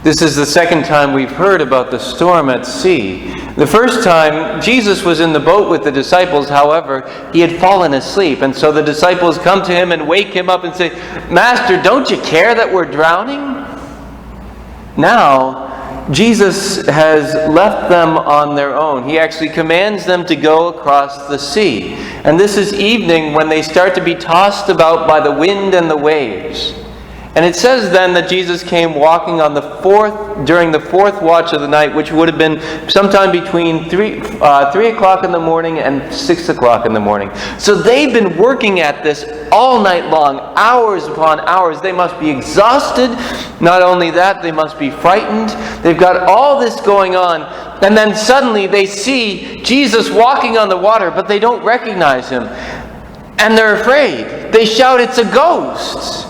This is the second time we've heard about the storm at sea. The first time, Jesus was in the boat with the disciples. However, he had fallen asleep. And so the disciples come to him and wake him up and say, "Master, don't you care that we're drowning?" Now, Jesus has left them on their own. He actually commands them to go across the sea. And this is evening when they start to be tossed about by the wind and the waves. And it says then that Jesus came walking during the fourth watch of the night, which would have been sometime between 3 o'clock in the morning and 6 o'clock in the morning. So they've been working at this all night long, hours upon hours. They must be exhausted. Not only that, they must be frightened. They've got all this going on. And then suddenly they see Jesus walking on the water, but they don't recognize him. And they're afraid. They shout, "It's a ghost!"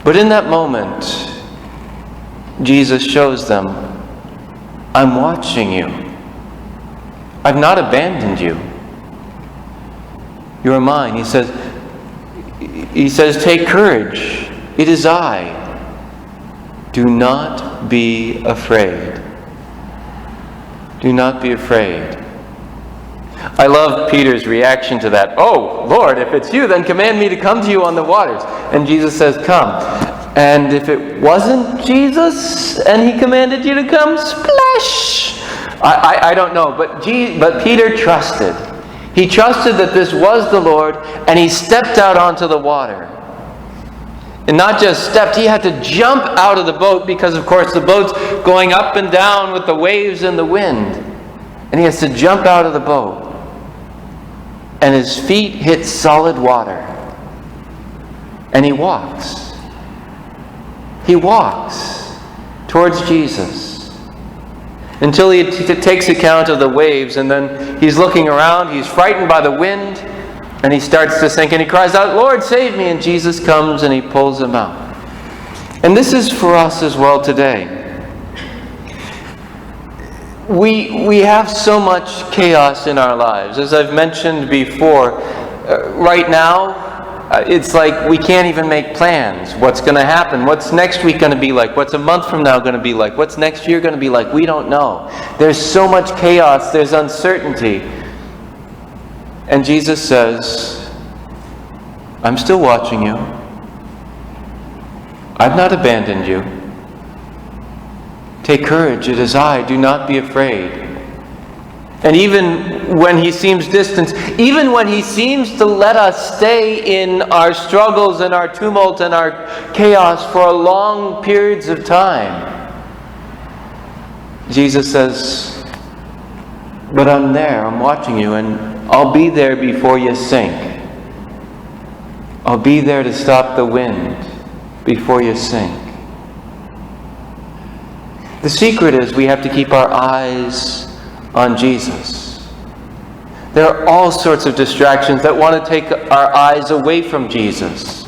But in that moment, Jesus shows them, "I'm watching you. I've not abandoned you. You are mine." He says, "Take courage. It is I. Do not be afraid." Do not be afraid. I love Peter's reaction to that. "Oh, Lord, if it's you, then command me to come to you on the waters." And Jesus says, "Come." And if it wasn't Jesus and he commanded you to come, splash! I don't know, but Peter trusted. He trusted that this was the Lord, and he stepped out onto the water. And not just stepped, he had to jump out of the boat because, of course, the boat's going up and down with the waves and the wind. And he has to jump out of the boat. And his feet hit solid water. And he walks. He walks towards Jesus until he takes account of the waves, and then he's looking around, he's frightened by the wind, and he starts to sink, and he cries out, "Lord, save me!" And Jesus comes and he pulls him out. And this is for us as well today. We have so much chaos in our lives. As I've mentioned before, right now, it's like we can't even make plans. What's going to happen? What's next week going to be like? What's a month from now going to be like? What's next year going to be like? We don't know. There's so much chaos. There's uncertainty. And Jesus says, "I'm still watching you. I've not abandoned you. Take courage, it is I. Do not be afraid." And even when he seems distant, even when he seems to let us stay in our struggles and our tumult and our chaos for long periods of time, Jesus says, "But I'm there, I'm watching you, and I'll be there before you sink. I'll be there to stop the wind before you sink." The secret is we have to keep our eyes on Jesus. There are all sorts of distractions that want to take our eyes away from Jesus.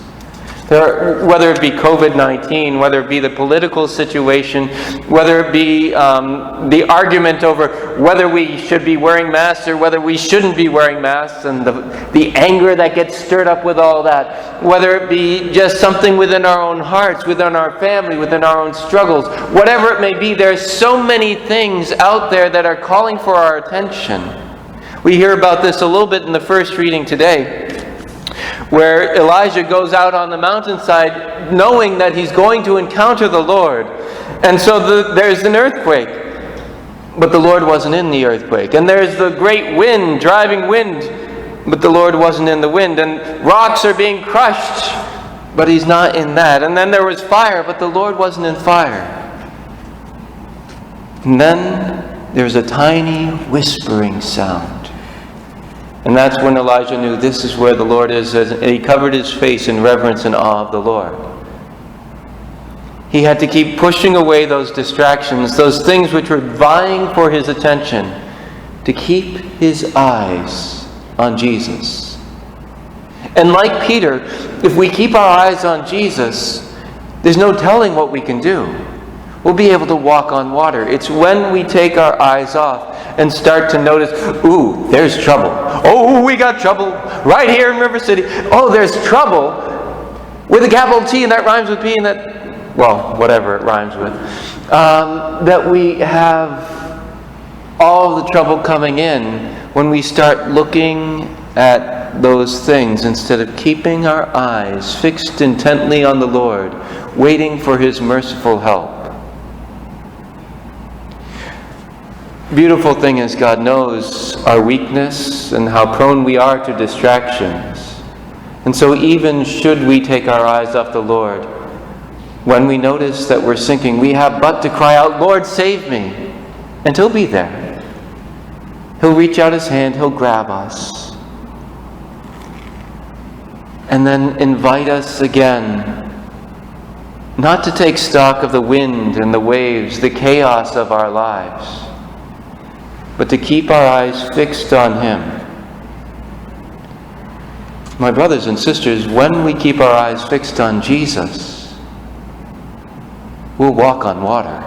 Whether it be COVID-19, whether it be the political situation, whether it be the argument over whether we should be wearing masks or whether we shouldn't be wearing masks, and the anger that gets stirred up with all that, whether it be just something within our own hearts, within our family, within our own struggles, whatever it may be, there's so many things out there that are calling for our attention. We hear about this a little bit in the first reading today, where Elijah goes out on the mountainside knowing that he's going to encounter the Lord. And so there's an earthquake, but the Lord wasn't in the earthquake. And there's the great wind, driving wind, but the Lord wasn't in the wind. And rocks are being crushed, but he's not in that. And then there was fire, but the Lord wasn't in fire. And then there's a tiny whispering sound. And that's when Elijah knew this is where the Lord is, and he covered his face in reverence and awe of the Lord. He had to keep pushing away those distractions, those things which were vying for his attention, to keep his eyes on Jesus. And like Peter, if we keep our eyes on Jesus, there's no telling what we can do. We'll be able to walk on water. It's when we take our eyes off and start to notice, ooh, there's trouble. Oh, we got trouble right here in River City. Oh, there's trouble with a capital T, and that rhymes with P, and that well, whatever it rhymes with, that we have all the trouble coming in when we start looking at those things instead of keeping our eyes fixed intently on the Lord, waiting for His merciful help. Beautiful thing is God knows our weakness and how prone we are to distractions. And so even should we take our eyes off the Lord, when we notice that we're sinking, we have but to cry out, "Lord, save me," and He'll be there. He'll reach out His hand, He'll grab us, and then invite us again, not to take stock of the wind and the waves, the chaos of our lives, but to keep our eyes fixed on Him. My brothers and sisters, when we keep our eyes fixed on Jesus, we'll walk on water.